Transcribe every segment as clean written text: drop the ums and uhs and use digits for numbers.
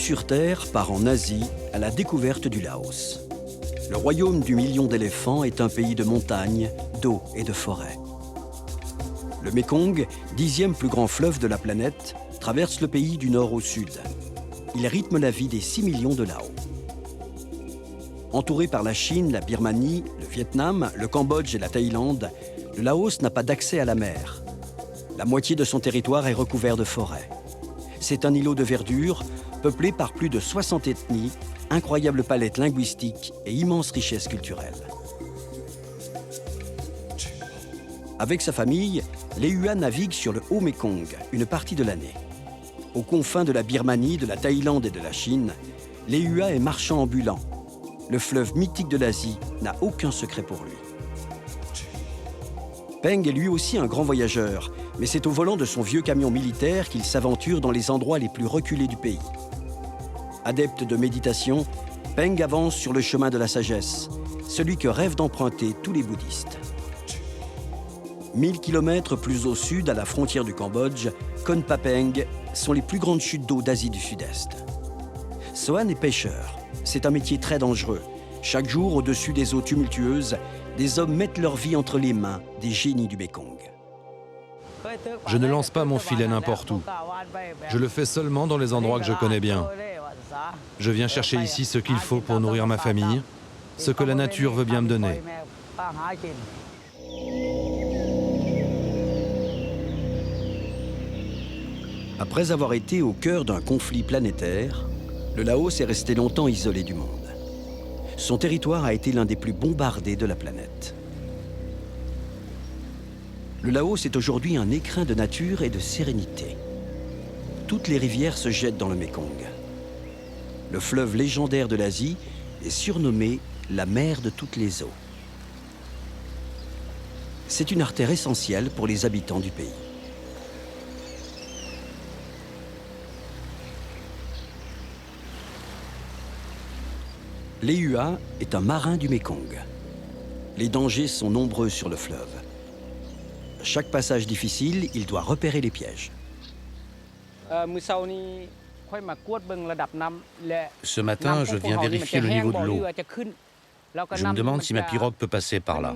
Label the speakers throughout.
Speaker 1: sur Terre part en Asie à la découverte du Laos. Le royaume du million d'éléphants est un pays de montagnes, d'eau et de forêts. Le Mékong, 10e plus grand fleuve de la planète, traverse le pays du nord au sud. Il rythme la vie des 6 millions de Lao. Entouré par la Chine, la Birmanie, le Vietnam, le Cambodge et la Thaïlande, le Laos n'a pas d'accès à la mer. La moitié de son territoire est recouvert de forêts. C'est un îlot de verdure, peuplé par plus de 60 ethnies, incroyable palette linguistique et immense richesse culturelle. Avec sa famille, Lê Hua navigue sur le Haut Mékong une partie de l'année. Aux confins de la Birmanie, de la Thaïlande et de la Chine, Lê Hua est marchand ambulant. Le fleuve mythique de l'Asie n'a aucun secret pour lui. Peng est lui aussi un grand voyageur, mais c'est au volant de son vieux camion militaire qu'il s'aventure dans les endroits les plus reculés du pays. Adepte de méditation, Peng avance sur le chemin de la sagesse, celui que rêvent d'emprunter tous les bouddhistes. 1000 km plus au sud, à la frontière du Cambodge, Kon Papeng sont les plus grandes chutes d'eau d'Asie du Sud-Est. Sohan est pêcheur. C'est un métier très dangereux. Chaque jour, au-dessus des eaux tumultueuses, des hommes mettent leur vie entre les mains des génies du Mékong.
Speaker 2: Je ne lance pas mon filet n'importe où. Je le fais seulement dans les endroits que je connais bien. Je viens chercher ici ce qu'il faut pour nourrir ma famille, ce que la nature veut bien me donner.
Speaker 1: Après avoir été au cœur d'un conflit planétaire, le Laos est resté longtemps isolé du monde. Son territoire a été l'un des plus bombardés de la planète. Le Laos est aujourd'hui un écrin de nature et de sérénité. Toutes les rivières se jettent dans le Mékong. Le fleuve légendaire de l'Asie est surnommé la mer de toutes les eaux. C'est une artère essentielle pour les habitants du pays. Lê Hua est un marin du Mékong. Les dangers sont nombreux sur le fleuve. À chaque passage difficile, il doit repérer les pièges.
Speaker 3: Ce matin, je viens vérifier le niveau de l'eau. Je me demande si ma pirogue peut passer par là.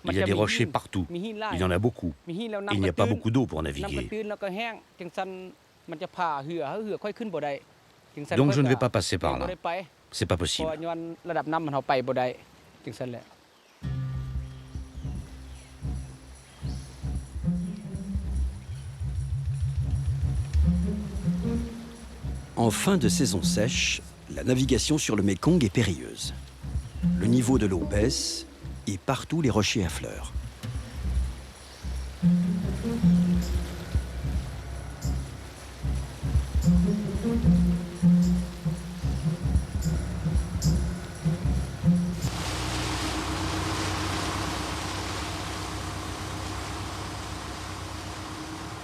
Speaker 3: Il y a des rochers partout. Il y en a beaucoup. Et il n'y a pas beaucoup d'eau pour naviguer. Donc je ne vais pas passer par là. C'est pas possible.
Speaker 1: En fin de saison sèche, la navigation sur le Mékong est périlleuse. Le niveau de l'eau baisse et partout les rochers affleurent.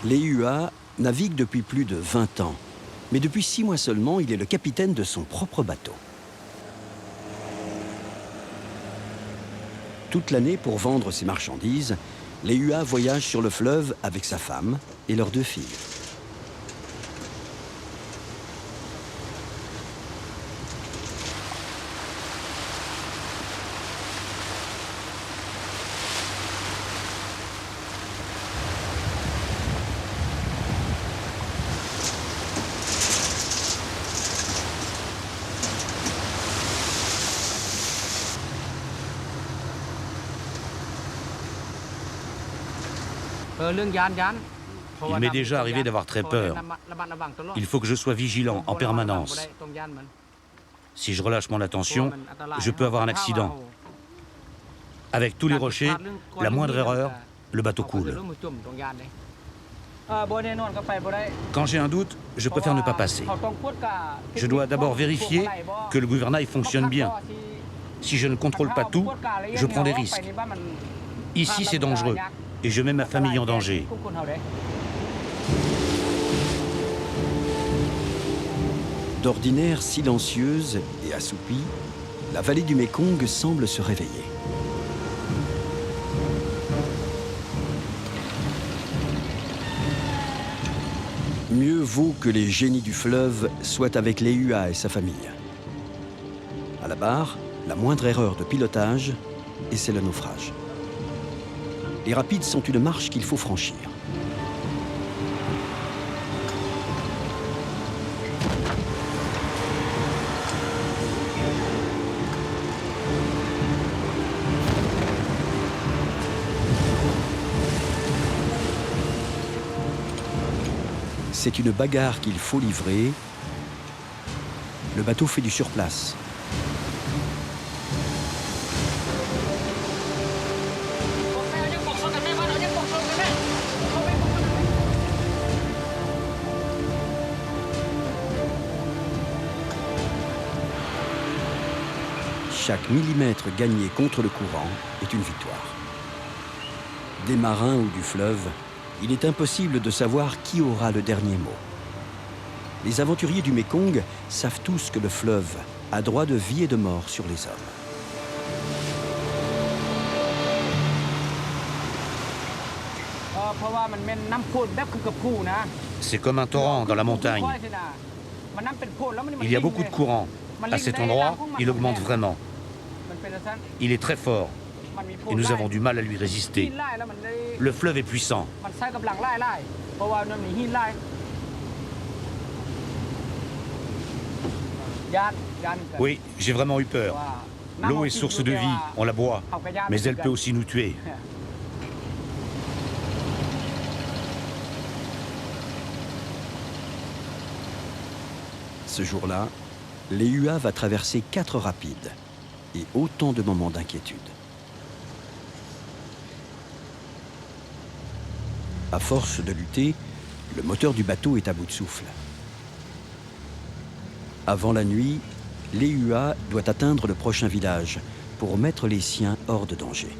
Speaker 1: Lê Hua navigue depuis plus de 20 ans, mais depuis 6 mois seulement, il est le capitaine de son propre bateau. Toute l'année, pour vendre ses marchandises, Lê Hua voyage sur le fleuve avec sa femme et leurs 2 filles.
Speaker 3: Il m'est déjà arrivé d'avoir très peur. Il faut que je sois vigilant en permanence. Si je relâche mon attention, je peux avoir un accident. Avec tous les rochers, la moindre erreur, le bateau coule. Quand j'ai un doute, je préfère ne pas passer. Je dois d'abord vérifier que le gouvernail fonctionne bien. Si je ne contrôle pas tout, je prends des risques. Ici, c'est dangereux et je mets ma famille en danger.
Speaker 1: D'ordinaire silencieuse et assoupie, la vallée du Mékong semble se réveiller. Mieux vaut que les génies du fleuve soient avec Léua et sa famille. À la barre, la moindre erreur de pilotage, et c'est le naufrage. Les rapides sont une marche qu'il faut franchir. C'est une bagarre qu'il faut livrer. Le bateau fait du surplace. Chaque millimètre gagné contre le courant est une victoire. Des marins ou du fleuve, il est impossible de savoir qui aura le dernier mot. Les aventuriers du Mékong savent tous que le fleuve a droit de vie et de mort sur les hommes.
Speaker 3: C'est comme un torrent dans la montagne. Il y a beaucoup de courant. À cet endroit, il augmente vraiment. Il est très fort et nous avons du mal à lui résister. Le fleuve est puissant. Oui, j'ai vraiment eu peur. L'eau est source de vie, on la boit, mais elle peut aussi nous tuer.
Speaker 1: Ce jour-là, Léua va traverser 4 rapides et autant de moments d'inquiétude. À force de lutter, le moteur du bateau est à bout de souffle. Avant la nuit, Léua doit atteindre le prochain village pour mettre les siens hors de danger.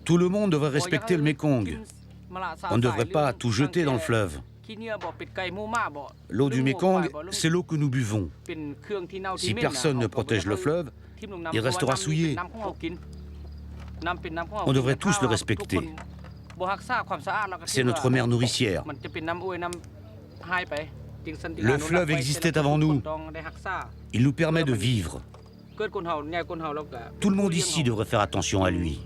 Speaker 3: Tout le monde devrait respecter le Mékong. On ne devrait pas tout jeter dans le fleuve. L'eau du Mékong, c'est l'eau que nous buvons. Si personne ne protège le fleuve, il restera souillé. On devrait tous le respecter. C'est notre mère nourricière. Le fleuve existait avant nous. Il nous permet de vivre. Tout le monde ici devrait faire attention à lui.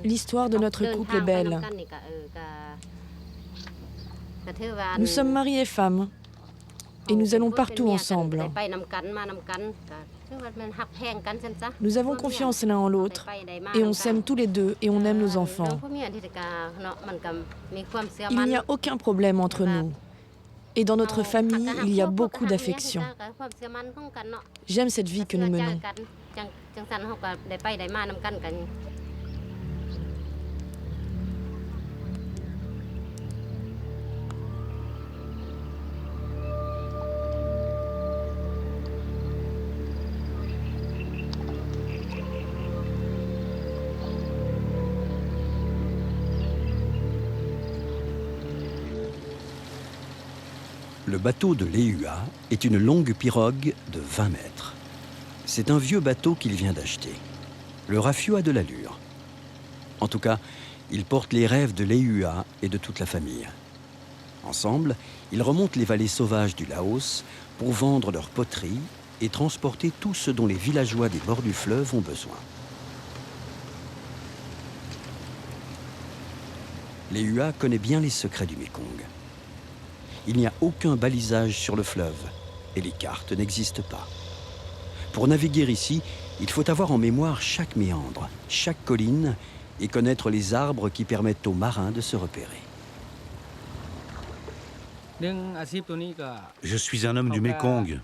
Speaker 4: L'histoire de notre couple est belle. Nous sommes mari et femme, et nous allons partout ensemble. Nous avons confiance l'un en l'autre, et on s'aime tous les deux, et on aime nos enfants. Il n'y a aucun problème entre nous. Et dans notre famille, il y a beaucoup d'affection. J'aime cette vie que nous menons.
Speaker 1: Le bateau de Léua est une longue pirogue de 20 mètres. C'est un vieux bateau qu'il vient d'acheter. Le rafiot a de l'allure. En tout cas, il porte les rêves de Léua et de toute la famille. Ensemble, ils remontent les vallées sauvages du Laos pour vendre leurs poteries et transporter tout ce dont les villageois des bords du fleuve ont besoin. Léua connaît bien les secrets du Mékong. Il n'y a aucun balisage sur le fleuve et les cartes n'existent pas. Pour naviguer ici, il faut avoir en mémoire chaque méandre, chaque colline et connaître les arbres qui permettent aux marins de se repérer.
Speaker 3: Je suis un homme du Mékong.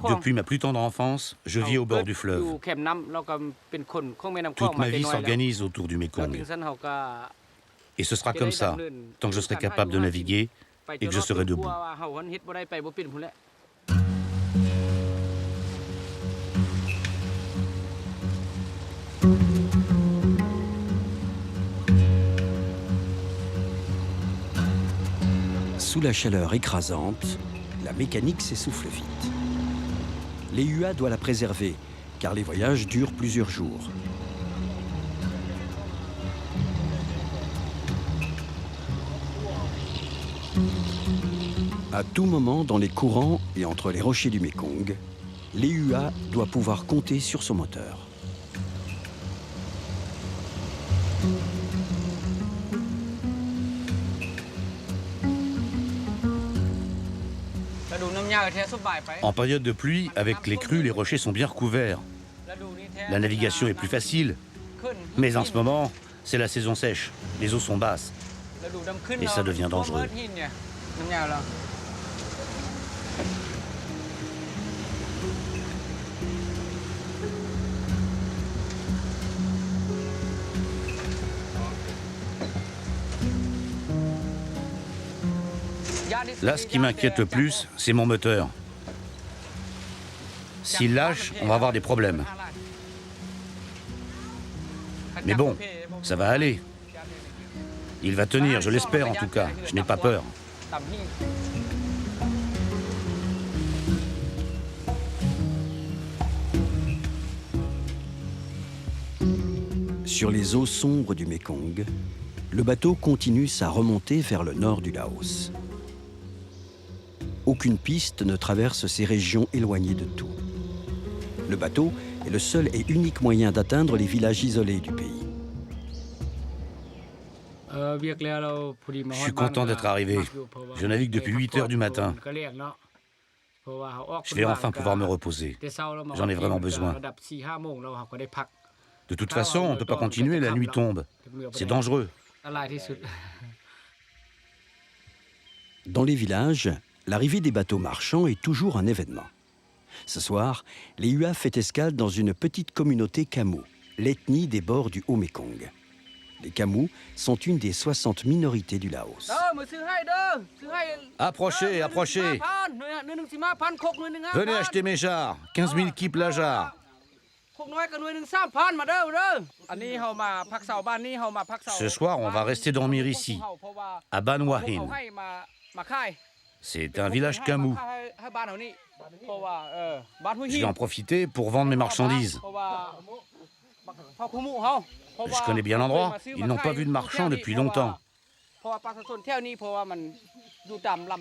Speaker 3: Depuis ma plus tendre enfance, je vis au bord du fleuve. Toute ma vie s'organise autour du Mékong. Et ce sera comme ça, tant que je serai capable de naviguer et que je serai debout.
Speaker 1: Sous la chaleur écrasante, la mécanique s'essouffle vite. L'EUA doit la préserver, car les voyages durent plusieurs jours. À tout moment, dans les courants et entre les rochers du Mékong, l'EUA doit pouvoir compter sur son moteur.
Speaker 3: En période de pluie, avec les crues, les rochers sont bien recouverts. La navigation est plus facile. Mais en ce moment, c'est la saison sèche. Les eaux sont basses. Et ça devient dangereux. Là, ce qui m'inquiète le plus, c'est mon moteur. S'il lâche, on va avoir des problèmes. Mais bon, ça va aller. Il va tenir, je l'espère en tout cas. Je n'ai pas peur.
Speaker 1: Sur les eaux sombres du Mékong, le bateau continue sa remontée vers le nord du Laos. Aucune piste ne traverse ces régions éloignées de tout. Le bateau est le seul et unique moyen d'atteindre les villages isolés du pays.
Speaker 3: Je suis content d'être arrivé. Je navigue depuis 8 heures du matin. Je vais enfin pouvoir me reposer. J'en ai vraiment besoin. De toute façon, on ne peut pas continuer, la nuit tombe. C'est dangereux.
Speaker 1: Dans les villages, l'arrivée des bateaux marchands est toujours un événement. Ce soir, l'EUA fait escale dans une petite communauté Kamou, l'ethnie des bords du Haut-Mékong. Les Kamou sont une des 60 minorités du Laos.
Speaker 3: Approchez, approchez. Venez acheter mes jarres. 15 000 kip la jarre. Ce soir, on va rester dormir ici, à Ban Wahin. C'est un village Kamou. Je vais en profiter pour vendre mes marchandises. Je connais bien l'endroit. Ils n'ont pas vu de marchands depuis longtemps.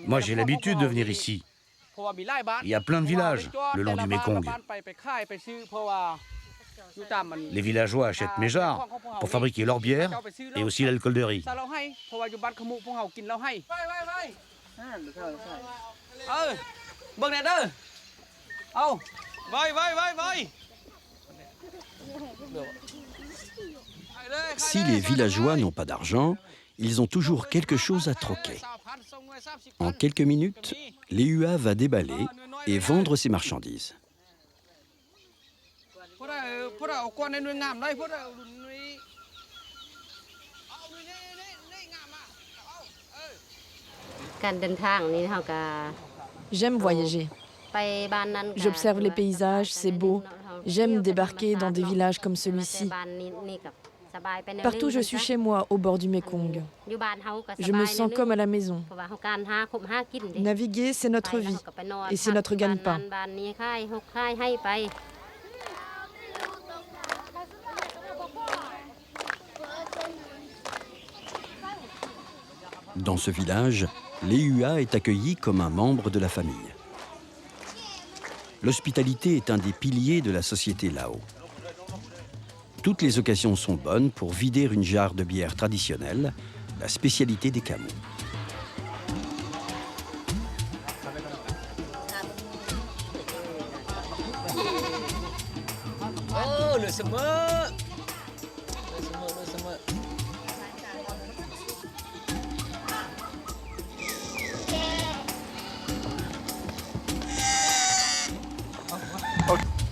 Speaker 3: Moi, j'ai l'habitude de venir ici. Il y a plein de villages le long du Mékong. Les villageois achètent mes jarres pour fabriquer leur bière et aussi l'alcool de riz.
Speaker 1: Si les villageois n'ont pas d'argent, ils ont toujours quelque chose à troquer. En quelques minutes, l'EUA va déballer et vendre ses marchandises.
Speaker 4: J'aime voyager. J'observe les paysages, c'est beau. J'aime débarquer dans des villages comme celui-ci. Partout où je suis chez moi, au bord du Mékong. Je me sens comme à la maison. Naviguer, c'est notre vie et c'est notre gagne-pain.
Speaker 1: Dans ce village, l'EUA est accueilli comme un membre de la famille. L'hospitalité est un des piliers de la société Lao. Toutes les occasions sont bonnes pour vider une jarre de bière traditionnelle, la spécialité des Kamou.
Speaker 5: Oh, le semeur!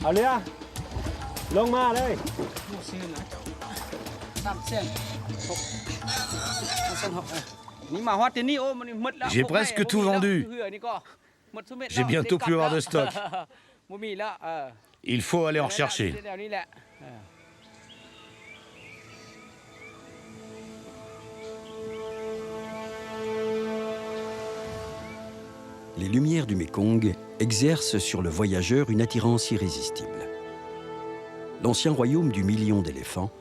Speaker 6: Allez, lông ma đây.
Speaker 3: J'ai presque tout vendu. J'ai bientôt plus avoir de stock. Il faut aller en chercher.
Speaker 1: Les lumières du Mékong exercent sur le voyageur une attirance irrésistible. L'ancien royaume du million d'éléphants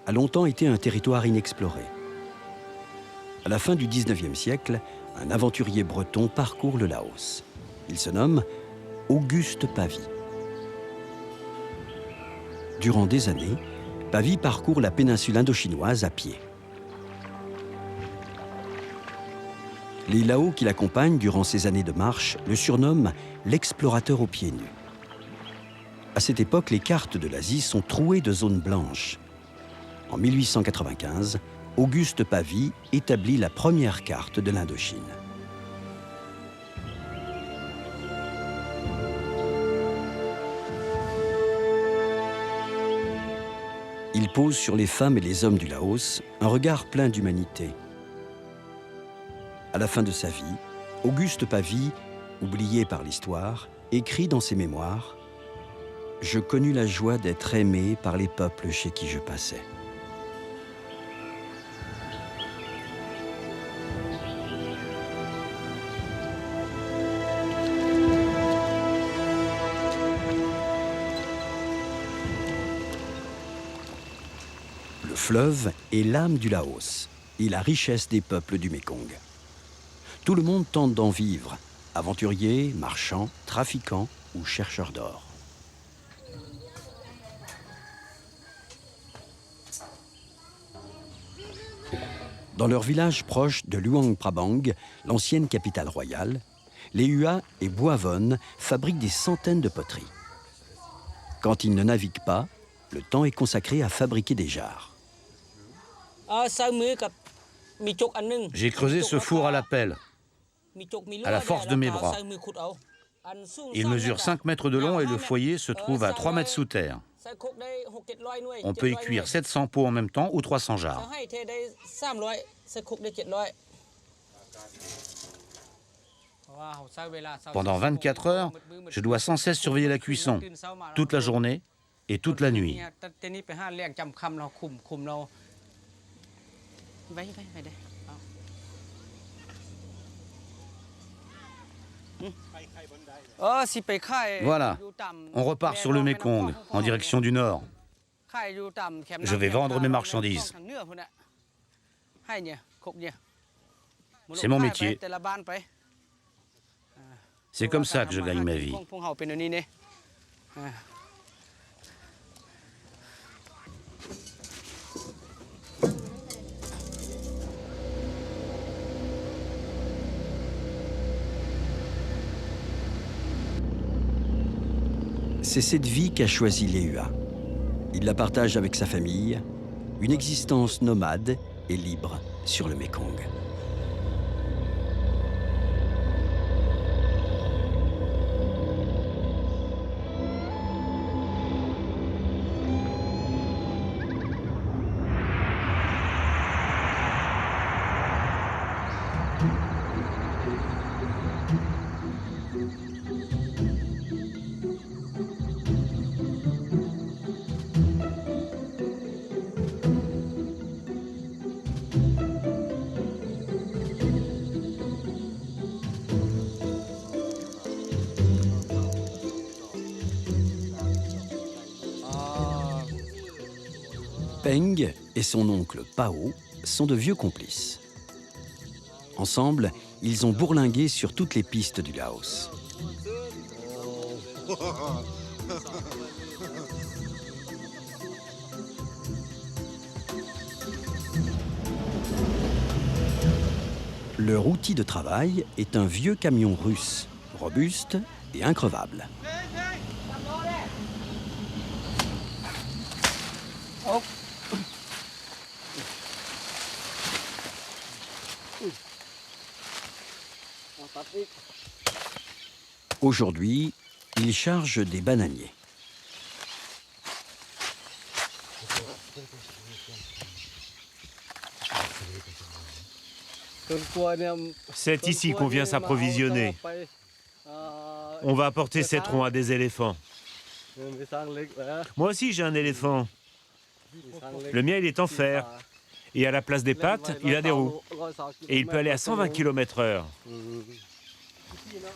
Speaker 1: a longtemps été un territoire inexploré. À la fin du 19e siècle, un aventurier breton parcourt le Laos. Il se nomme Auguste Pavie. Durant des années, Pavie parcourt la péninsule indochinoise à pied. Les Lao qui l'accompagnent durant ces années de marche le surnomment l'explorateur aux pieds nus. À cette époque, les cartes de l'Asie sont trouées de zones blanches. En 1895, Auguste Pavie établit la première carte de l'Indochine. Il pose sur les femmes et les hommes du Laos un regard plein d'humanité. À la fin de sa vie, Auguste Pavie, oublié par l'histoire, écrit dans ses mémoires « Je connus la joie d'être aimé par les peuples chez qui je passais. » Le fleuve est l'âme du Laos et la richesse des peuples du Mékong. Tout le monde tente d'en vivre, aventuriers, marchands, trafiquants ou chercheurs d'or. Dans leur village proche de Luang Prabang, l'ancienne capitale royale, les Hua et Boivon fabriquent des centaines de poteries. Quand ils ne naviguent pas, le temps est consacré à fabriquer des jarres.
Speaker 3: J'ai creusé ce four à la pelle, à la force de mes bras. Il mesure 5 mètres de long et le foyer se trouve à 3 mètres sous terre. On peut y cuire 700 pots en même temps ou 300 jarres. Pendant 24 heures, je dois sans cesse surveiller la cuisson, toute la journée et toute la nuit. Voilà, on repart sur le Mékong, en direction du nord. Je vais vendre mes marchandises. C'est mon métier. C'est comme ça que je gagne ma vie.
Speaker 1: C'est cette vie qu'a choisie les Hua. Il la partage avec sa famille, une existence nomade et libre sur le Mékong. Peng et son oncle Pao sont de vieux complices. Ensemble, ils ont bourlingué sur toutes les pistes du Laos. Leur outil de travail est un vieux camion russe, robuste et increvable. Aujourd'hui, ils chargent des bananiers.
Speaker 6: C'est ici qu'on vient s'approvisionner. On va apporter ces troncs à des éléphants. Moi aussi j'ai un éléphant. Le mien il est en fer. Et à la place des pattes, il a des roues. Et il peut aller à 120 km/h.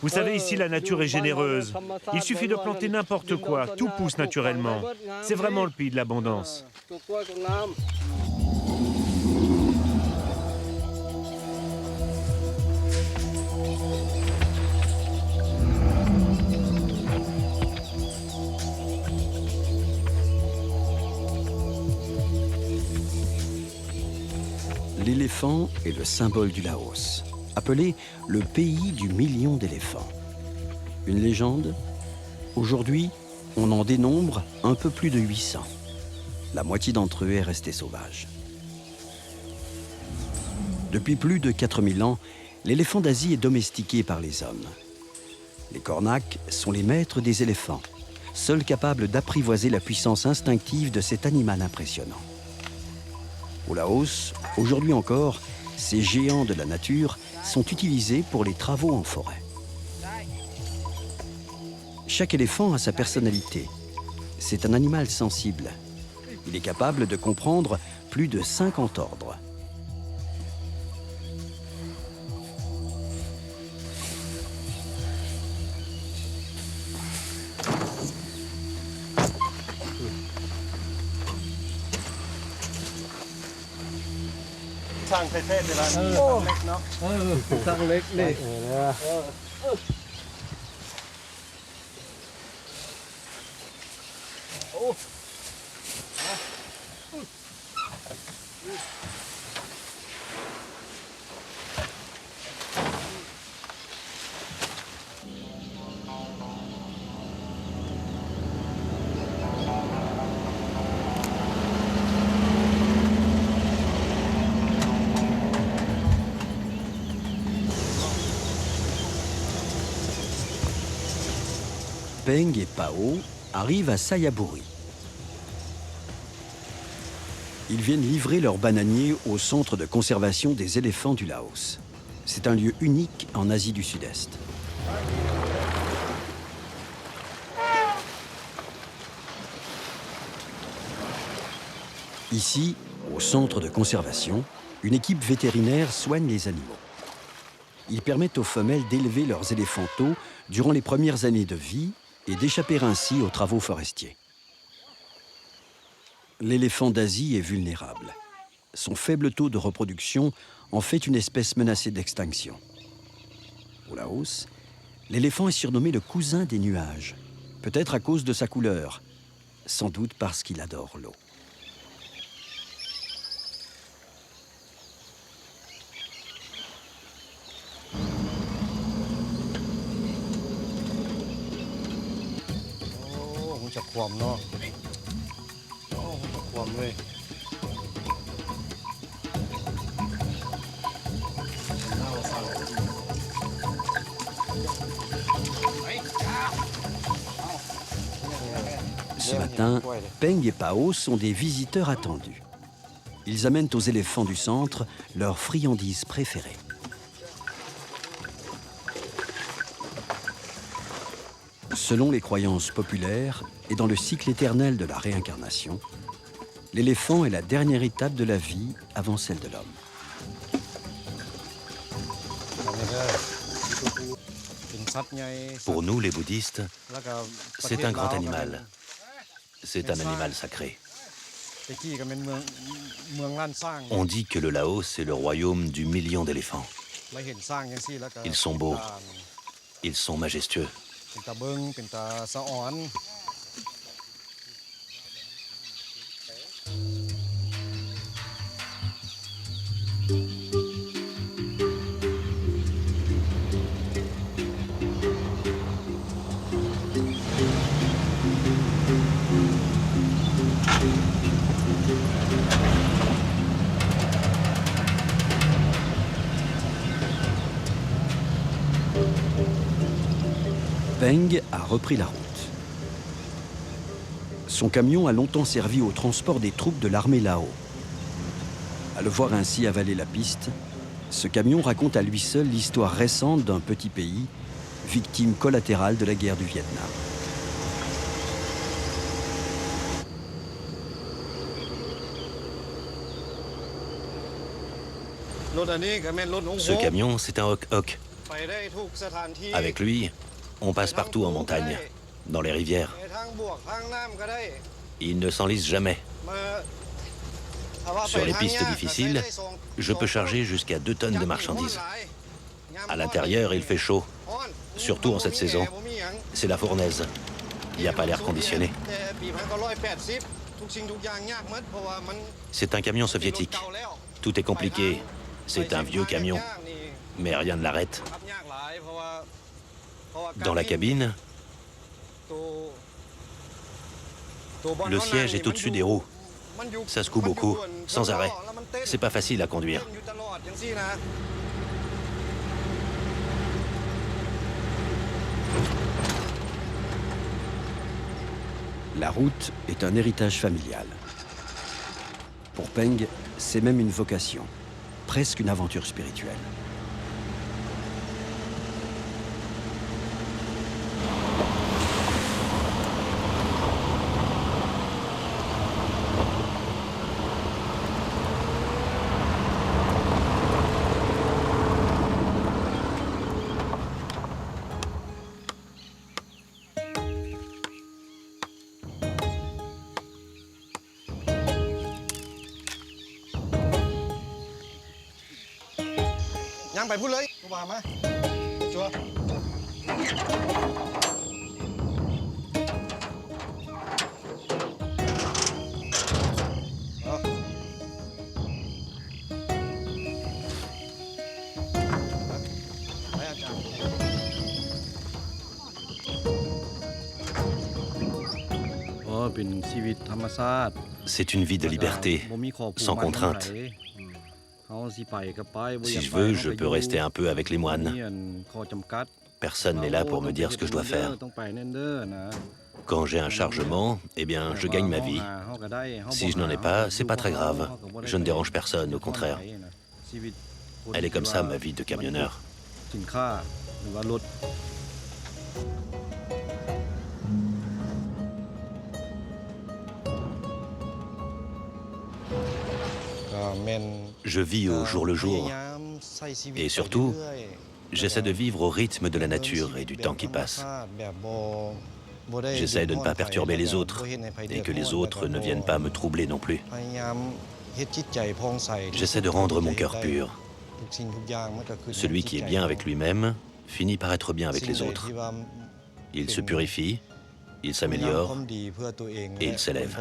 Speaker 6: Vous savez, ici la nature est généreuse. Il suffit de planter n'importe quoi, tout pousse naturellement. C'est vraiment le pays de l'abondance.
Speaker 1: L'éléphant est le symbole du Laos, appelé le pays du million d'éléphants. Une légende? Aujourd'hui, on en dénombre un peu plus de 800. La moitié d'entre eux est restée sauvage. Depuis plus de 4000 ans, l'éléphant d'Asie est domestiqué par les hommes. Les cornacs sont les maîtres des éléphants, seuls capables d'apprivoiser la puissance instinctive de cet animal impressionnant. Au Laos, aujourd'hui encore, ces géants de la nature sont utilisés pour les travaux en forêt. Chaque éléphant a sa personnalité. C'est un animal sensible. Il est capable de comprendre plus de 50 ordres. Peng et Pao arrivent à Sayaburi. Ils viennent livrer leurs bananiers au centre de conservation des éléphants du Laos. C'est un lieu unique en Asie du Sud-Est. Ici, au centre de conservation, une équipe vétérinaire soigne les animaux. Ils permettent aux femelles d'élever leurs éléphantaux durant les premières années de vie et d'échapper ainsi aux travaux forestiers. L'éléphant d'Asie est vulnérable. Son faible taux de reproduction en fait une espèce menacée d'extinction. Au Laos, l'éléphant est surnommé le cousin des nuages, peut-être à cause de sa couleur, sans doute parce qu'il adore l'eau. Ce matin, Peng et Pao sont des visiteurs attendus. Ils amènent aux éléphants du centre leurs friandises préférées. Selon les croyances populaires et dans le cycle éternel de la réincarnation, l'éléphant est la dernière étape de la vie avant celle de l'homme.
Speaker 7: Pour nous, les bouddhistes, c'est un grand animal. C'est un animal sacré. On dit que le Laos est le royaume du million d'éléphants. Ils sont beaux. Ils sont majestueux.
Speaker 1: Peng a repris la route. Son camion a longtemps servi au transport des troupes de l'armée Lao. À le voir ainsi avaler la piste, Ce camion raconte à lui seul l'histoire récente d'un petit pays, victime collatérale de la guerre du Vietnam.
Speaker 7: Ce camion, c'est un Hok-Hok. Avec lui, on passe partout en montagne, dans les rivières. Il ne s'enlise jamais. Sur les pistes difficiles, je peux charger jusqu'à 2 tonnes de marchandises. À l'intérieur, il fait chaud, surtout en cette saison. C'est la fournaise. Il n'y a pas l'air conditionné. C'est un camion soviétique. Tout est compliqué. C'est un vieux camion, mais rien ne l'arrête. Dans la cabine, le siège est au-dessus des roues. Ça secoue beaucoup, sans arrêt. C'est pas facile à conduire.
Speaker 1: La route est un héritage familial. Pour Peng, c'est même une vocation, presque une aventure spirituelle.
Speaker 7: C'est une vie de liberté, sans contrainte. Si je veux, je peux rester un peu avec les moines. Personne n'est là pour me dire ce que je dois faire. Quand j'ai un chargement, eh bien, je gagne ma vie. Si je n'en ai pas, c'est pas très grave. Je ne dérange personne, au contraire. Elle est comme ça, ma vie de camionneur. Je vis au jour le jour. Et surtout, j'essaie de vivre au rythme de la nature et du temps qui passe. J'essaie de ne pas perturber les autres et que les autres ne viennent pas me troubler non plus. J'essaie de rendre mon cœur pur. Celui qui est bien avec lui-même finit par être bien avec les autres. Il se purifie, il s'améliore et il s'élève.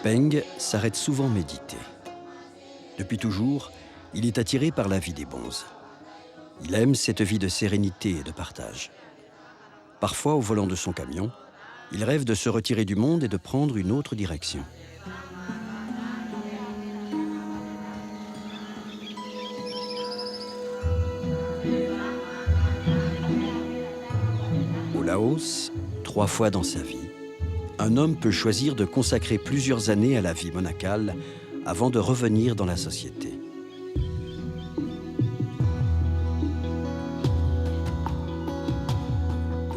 Speaker 1: Peng s'arrête souvent méditer. Depuis toujours, il est attiré par la vie des bonzes. Il aime cette vie de sérénité et de partage. Parfois, au volant de son camion, il rêve de se retirer du monde et de prendre une autre direction. Au Laos, 3 fois dans sa vie, un homme peut choisir de consacrer plusieurs années à la vie monacale avant de revenir dans la société.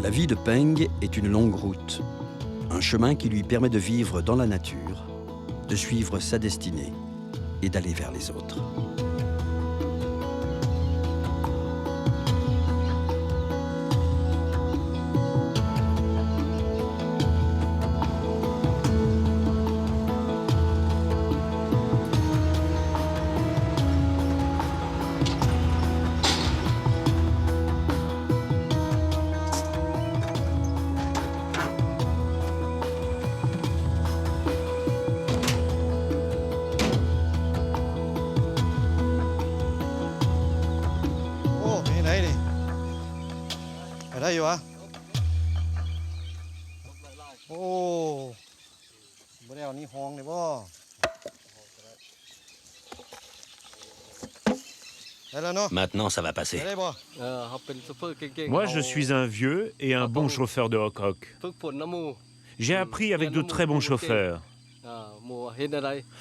Speaker 1: La vie de Peng est une longue route, un chemin qui lui permet de vivre dans la nature, de suivre sa destinée et d'aller vers les autres.
Speaker 7: Maintenant, ça va passer.
Speaker 6: Moi, je suis un vieux et un bon chauffeur de Hok-Hok. J'ai appris avec de très bons chauffeurs.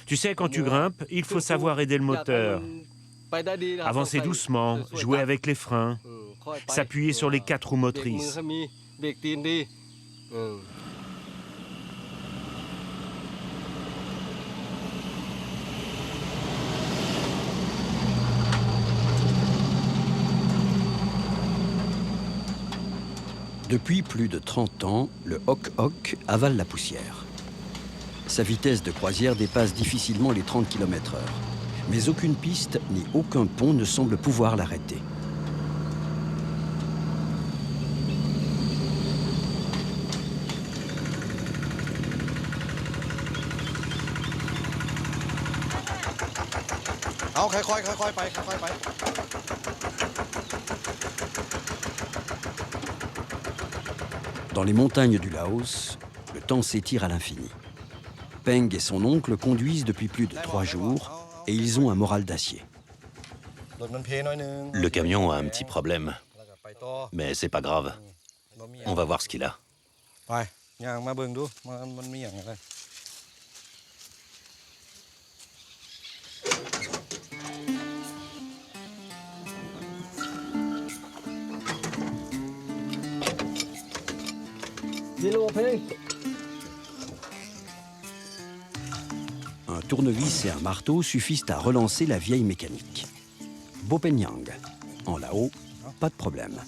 Speaker 6: Tu sais, quand tu grimpes, il faut savoir aider le moteur. Avancer doucement, jouer avec les freins, s'appuyer sur les 4 roues motrices.
Speaker 1: Depuis plus de 30 ans, le Hok-Hok avale la poussière. Sa vitesse de croisière dépasse difficilement les 30 km/h. Mais aucune piste ni aucun pont ne semble pouvoir l'arrêter. Dans les montagnes du Laos, le temps s'étire à l'infini. Peng et son oncle conduisent depuis plus de 3 jours et ils ont un moral d'acier.
Speaker 7: Le camion a un petit problème, mais c'est pas grave. On va voir ce qu'il a.
Speaker 1: Un tournevis et un marteau suffisent à relancer la vieille mécanique. Bopenyang, en Laos, pas de problème.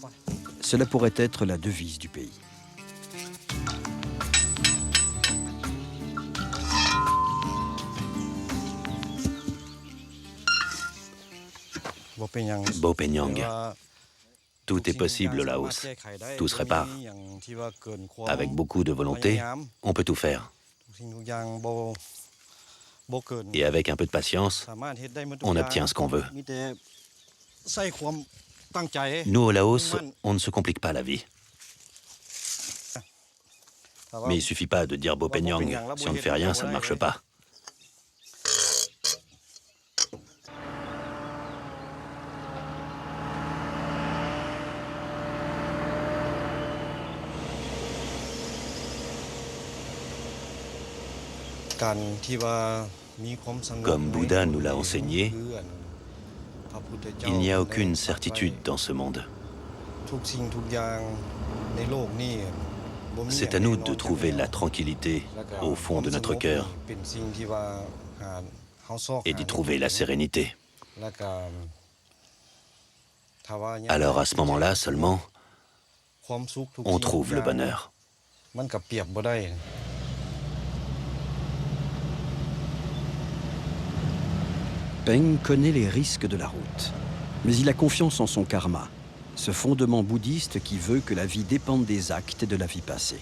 Speaker 1: Cela pourrait être la devise du pays.
Speaker 7: Bopenyang. Tout est possible au Laos. Tout se répare. Avec beaucoup de volonté, on peut tout faire. Et avec un peu de patience, on obtient ce qu'on veut. Nous, au Laos, on ne se complique pas la vie. Mais il ne suffit pas de dire Bopenyang. Si on ne fait rien, ça ne marche pas. Comme Bouddha nous l'a enseigné, il n'y a aucune certitude dans ce monde. C'est à nous de trouver la tranquillité au fond de notre cœur et d'y trouver la sérénité. Alors à ce moment-là seulement, on trouve le bonheur.
Speaker 1: Peng connaît les risques de la route, mais il a confiance en son karma, ce fondement bouddhiste qui veut que la vie dépende des actes et de la vie passée.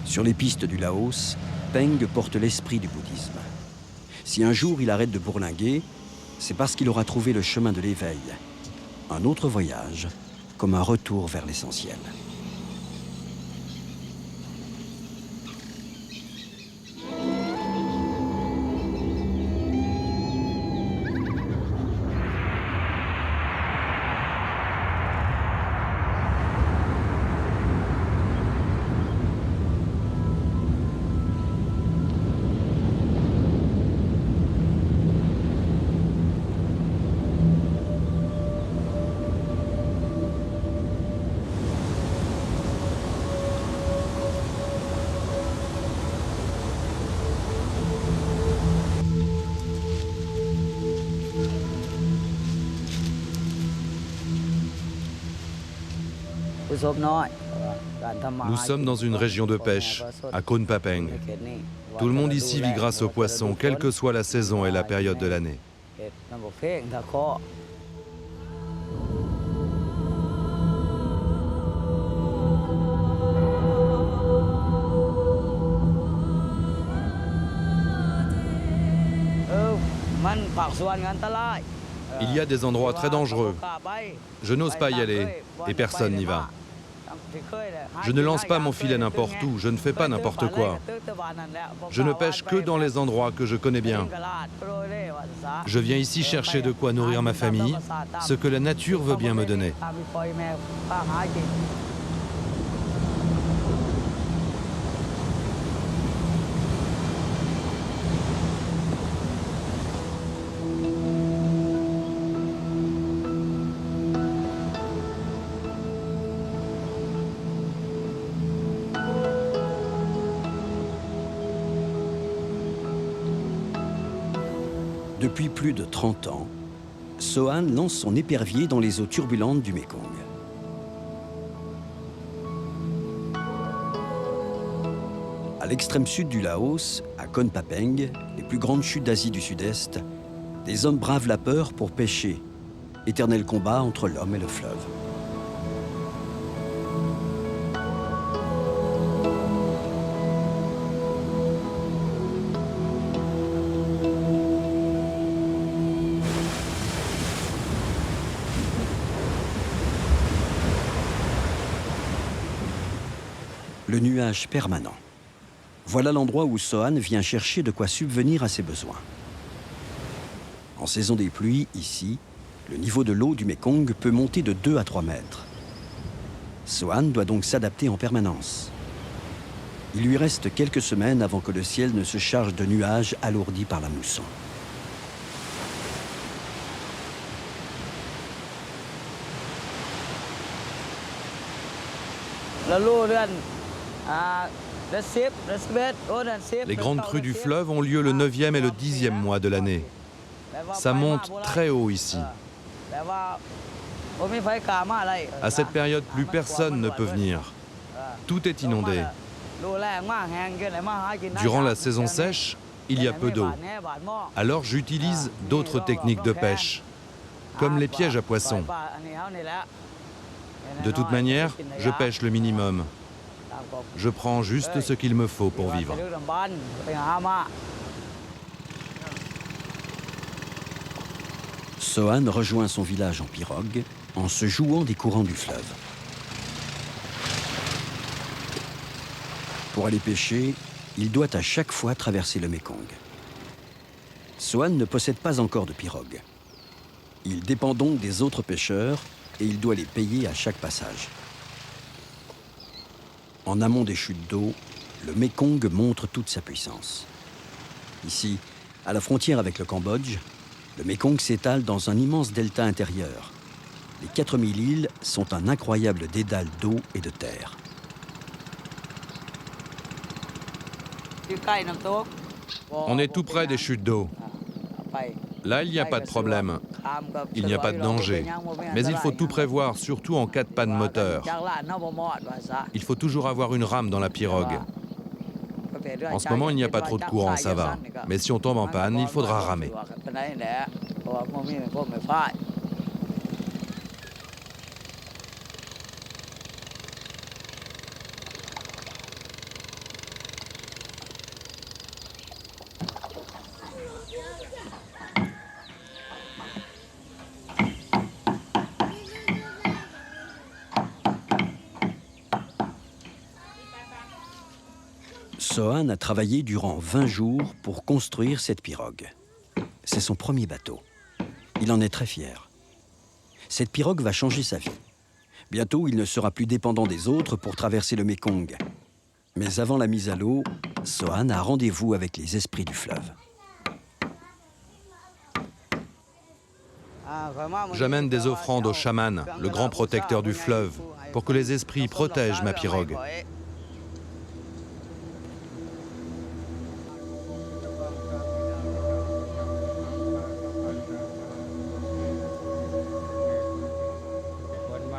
Speaker 1: Sur les pistes du Laos, Peng porte l'esprit du bouddhisme. Si un jour il arrête de bourlinguer, c'est parce qu'il aura trouvé le chemin de l'éveil. Un autre voyage, comme un retour vers l'essentiel.
Speaker 2: Nous sommes dans une région de pêche, à Krung Papeng. Tout le monde ici vit grâce aux poissons, quelle que soit la saison et la période de l'année. Il y a des endroits très dangereux. Je n'ose pas y aller et personne n'y va. Je ne lance pas mon filet n'importe où, je ne fais pas n'importe quoi. Je ne pêche que dans les endroits que je connais bien. Je viens ici chercher de quoi nourrir ma famille, ce que la nature veut bien me donner.
Speaker 1: Depuis plus de 30 ans, Sohan lance son épervier dans les eaux turbulentes du Mékong. À l'extrême sud du Laos, à Kon Papeng, les plus grandes chutes d'Asie du Sud-Est, des hommes bravent la peur pour pêcher. Éternel combat entre l'homme et le fleuve. Le nuage permanent. Voilà l'endroit où Sohan vient chercher de quoi subvenir à ses besoins. En saison des pluies, ici, le niveau de l'eau du Mékong peut monter de 2 à 3 mètres. Sohan doit donc s'adapter en permanence. Il lui reste quelques semaines avant que le ciel ne se charge de nuages alourdis par la mousson.
Speaker 2: Les grandes crues du fleuve ont lieu le 9e et le 10e mois de l'année. Ça monte très haut ici. À cette période, plus personne ne peut venir. Tout est inondé. Durant la saison sèche, il y a peu d'eau. Alors j'utilise d'autres techniques de pêche, comme les pièges à poissons. De toute manière, je pêche le minimum. Je prends juste ce qu'il me faut pour vivre.
Speaker 1: Sohan rejoint son village en pirogue en se jouant des courants du fleuve. Pour aller pêcher, il doit à chaque fois traverser le Mékong. Sohan ne possède pas encore de pirogue. Il dépend donc des autres pêcheurs et il doit les payer à chaque passage. En amont des chutes d'eau, le Mékong montre toute sa puissance. Ici, à la frontière avec le Cambodge, le Mékong s'étale dans un immense delta intérieur. Les 4000 îles sont un incroyable dédale d'eau et de terre.
Speaker 2: On est tout près des chutes d'eau. Là, il n'y a pas de problème. Il n'y a pas de danger. Mais il faut tout prévoir, surtout en cas de panne moteur. Il faut toujours avoir une rame dans la pirogue. En ce moment, il n'y a pas trop de courant, ça va. Mais si on tombe en panne, il faudra ramer.
Speaker 1: Sohan a travaillé durant 20 jours pour construire cette pirogue. C'est son premier bateau. Il en est très fier. Cette pirogue va changer sa vie. Bientôt, il ne sera plus dépendant des autres pour traverser le Mékong. Mais avant la mise à l'eau, Sohan a rendez-vous avec les esprits du fleuve.
Speaker 2: J'amène des offrandes au chaman, le grand protecteur du fleuve, pour que les esprits protègent ma pirogue.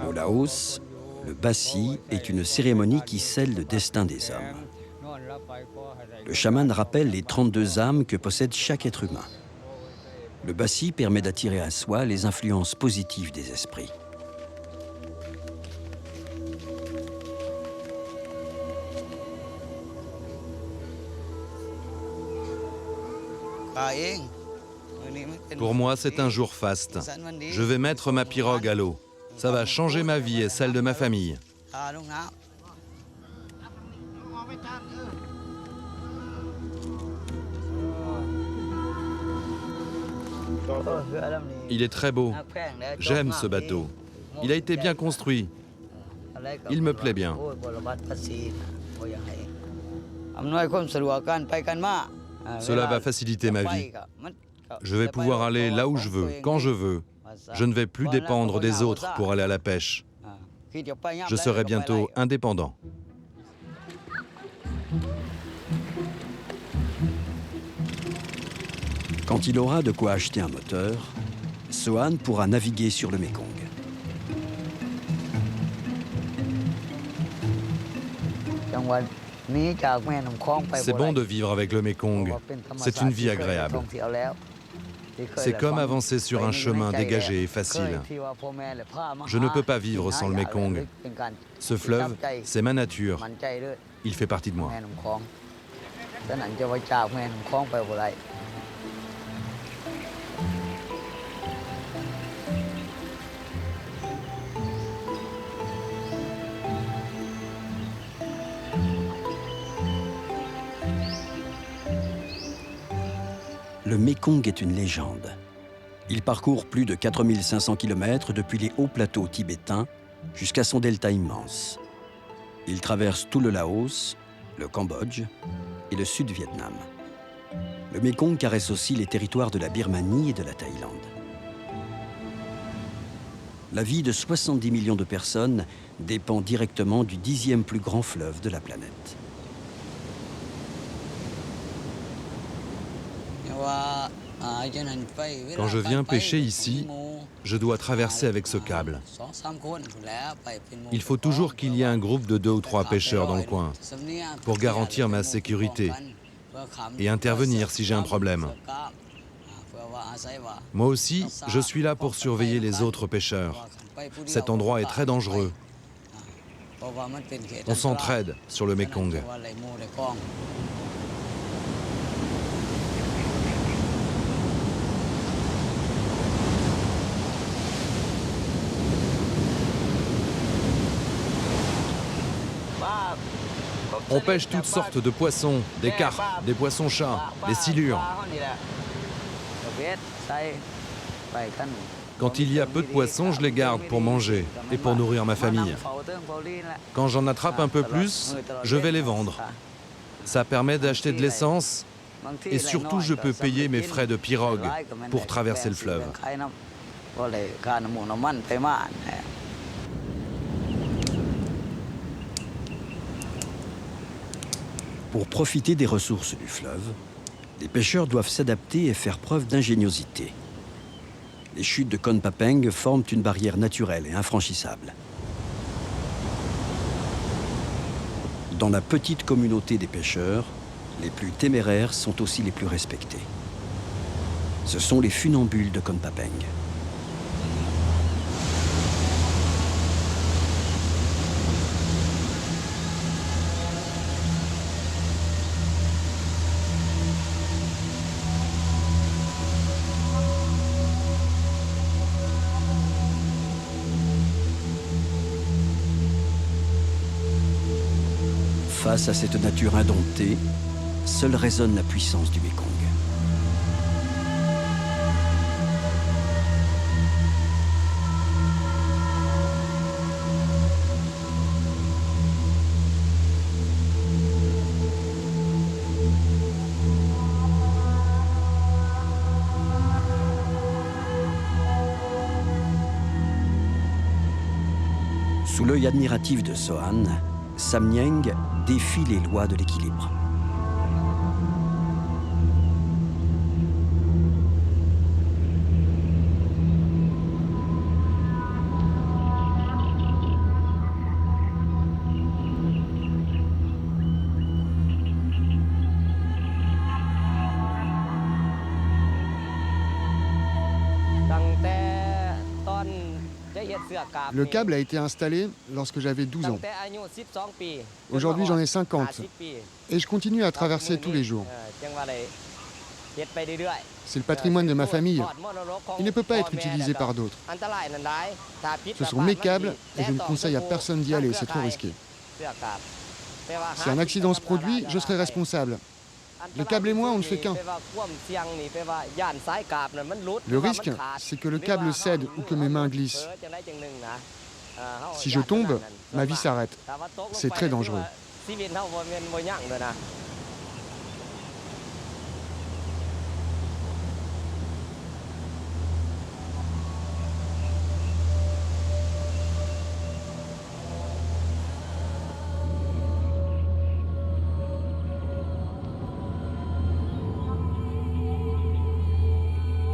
Speaker 1: Au Laos, le bassi est une cérémonie qui scelle le destin des hommes. Le chaman rappelle les 32 âmes que possède chaque être humain. Le bassi permet d'attirer à soi les influences positives des esprits.
Speaker 2: Pour moi, c'est un jour faste. Je vais mettre ma pirogue à l'eau. Ça va changer ma vie et celle de ma famille. Il est très beau. J'aime ce bateau. Il a été bien construit. Il me plaît bien. Cela va faciliter ma vie. Je vais pouvoir aller là où je veux, quand je veux. Je ne vais plus dépendre des autres pour aller à la pêche. Je serai bientôt indépendant.
Speaker 1: Quand il aura de quoi acheter un moteur, Sohan pourra naviguer sur le Mékong.
Speaker 2: C'est bon de vivre avec le Mékong. C'est une vie agréable. C'est comme avancer sur un chemin dégagé et facile. Je ne peux pas vivre sans le Mékong. Ce fleuve, c'est ma nature. Il fait partie de moi.
Speaker 1: Le Mékong est une légende. Il parcourt plus de 4500 km depuis les hauts plateaux tibétains jusqu'à son delta immense. Il traverse tout le Laos, le Cambodge et le Sud-Vietnam. Le Mékong caresse aussi les territoires de la Birmanie et de la Thaïlande. La vie de 70 millions de personnes dépend directement du 10e plus grand fleuve de la planète.
Speaker 2: Quand je viens pêcher ici, je dois traverser avec ce câble. Il faut toujours qu'il y ait un groupe de 2 ou 3 pêcheurs dans le coin pour garantir ma sécurité et intervenir si j'ai un problème. Moi aussi, je suis là pour surveiller les autres pêcheurs. Cet endroit est très dangereux. On s'entraide sur le Mékong. On pêche toutes sortes de poissons, des carpes, des poissons-chats, des silures. Quand il y a peu de poissons, je les garde pour manger et pour nourrir ma famille. Quand j'en attrape un peu plus, je vais les vendre. Ça permet d'acheter de l'essence et surtout je peux payer mes frais de pirogue pour traverser le fleuve.
Speaker 1: Pour profiter des ressources du fleuve, les pêcheurs doivent s'adapter et faire preuve d'ingéniosité. Les chutes de Kon Papeng forment une barrière naturelle et infranchissable. Dans la petite communauté des pêcheurs, les plus téméraires sont aussi les plus respectés. Ce sont les funambules de Kon Papeng. Face à cette nature indomptée, seule résonne la puissance du Mékong. Sous l'œil admiratif de Sohan, Samyang défie les lois de l'équilibre.
Speaker 8: Le câble a été installé lorsque j'avais 12 ans. Aujourd'hui, j'en ai 50 et je continue à traverser tous les jours. C'est le patrimoine de ma famille. Il ne peut pas être utilisé par d'autres. Ce sont mes câbles et je ne conseille à personne d'y aller, c'est trop risqué. Si un accident se produit, je serai responsable. Le câble et moi, on ne fait qu'un. Le risque, c'est que le câble cède ou que mes mains glissent. Si je tombe, ma vie s'arrête. C'est très dangereux.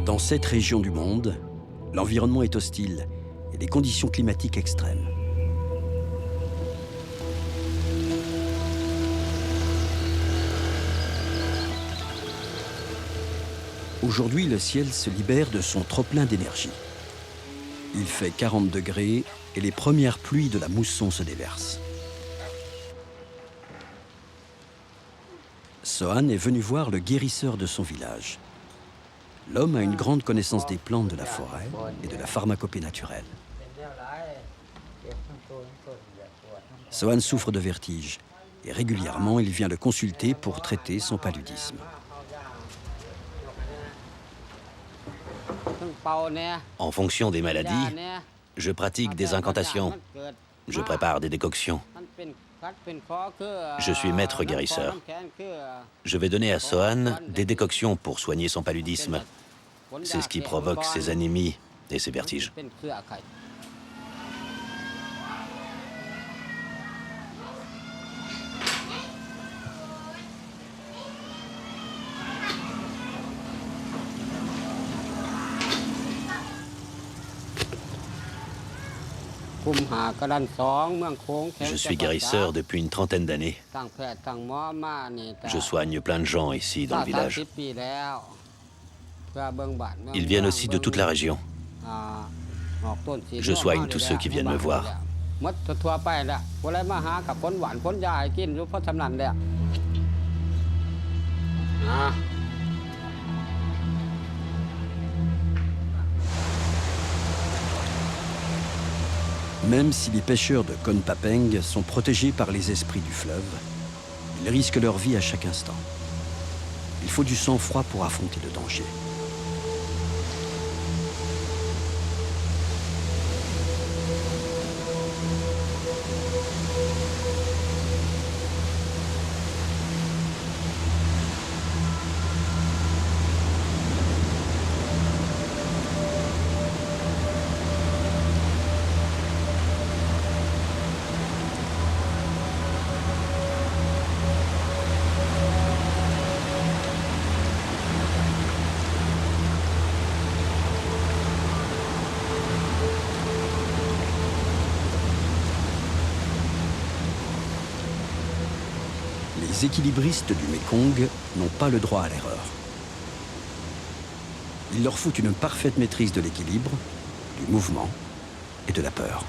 Speaker 1: Dans cette région du monde, l'environnement est hostile et les conditions climatiques extrêmes. Aujourd'hui, le ciel se libère de son trop-plein d'énergie. Il fait 40 degrés et les premières pluies de la mousson se déversent. Sohan est venu voir le guérisseur de son village. L'homme a une grande connaissance des plantes de la forêt et de la pharmacopée naturelle. Sohan souffre de vertige et régulièrement il vient le consulter pour traiter son paludisme.
Speaker 7: En fonction des maladies, je pratique des incantations. Je prépare des décoctions. Je suis maître guérisseur. Je vais donner à Sohan des décoctions pour soigner son paludisme. C'est ce qui provoque ses anémies et ses vertiges. Je suis guérisseur depuis une trentaine d'années. Je soigne plein de gens ici dans le village. Ils viennent aussi de toute la région. Je soigne tous ceux qui viennent me voir.
Speaker 1: Même si les pêcheurs de Kon Papeng sont protégés par les esprits du fleuve, ils risquent leur vie à chaque instant. Il faut du sang-froid pour affronter le danger. Les équilibristes du Mékong n'ont pas le droit à l'erreur. Il leur faut une parfaite maîtrise de l'équilibre, du mouvement et de la peur.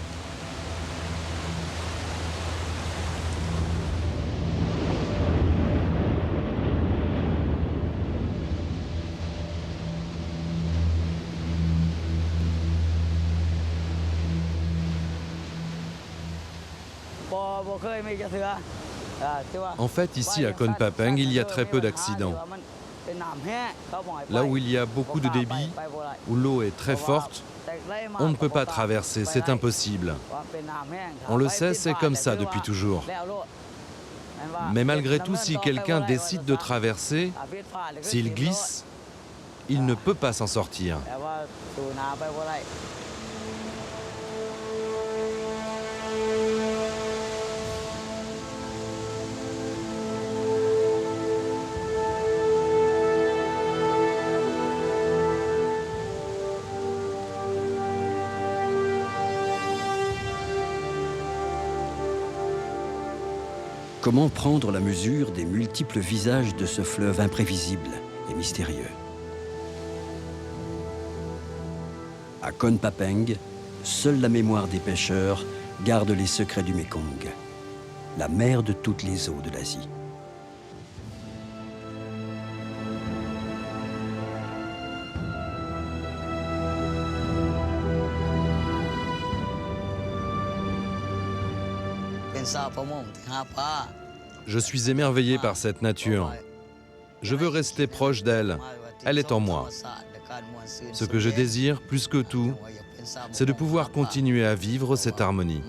Speaker 2: En fait, ici à Kon Papeng, il y a très peu d'accidents. Là où il y a beaucoup de débit, où l'eau est très forte, on ne peut pas traverser, c'est impossible. On le sait, c'est comme ça depuis toujours. Mais malgré tout, si quelqu'un décide de traverser, s'il glisse, il ne peut pas s'en sortir.
Speaker 1: Comment prendre la mesure des multiples visages de ce fleuve imprévisible et mystérieux? À Kon Papeng, seule la mémoire des pêcheurs garde les secrets du Mékong, la mer de toutes les eaux de l'Asie.
Speaker 2: Je suis émerveillé par cette nature. Je veux rester proche d'elle. Elle est en moi. Ce que je désire plus que tout, c'est de pouvoir continuer à vivre cette harmonie.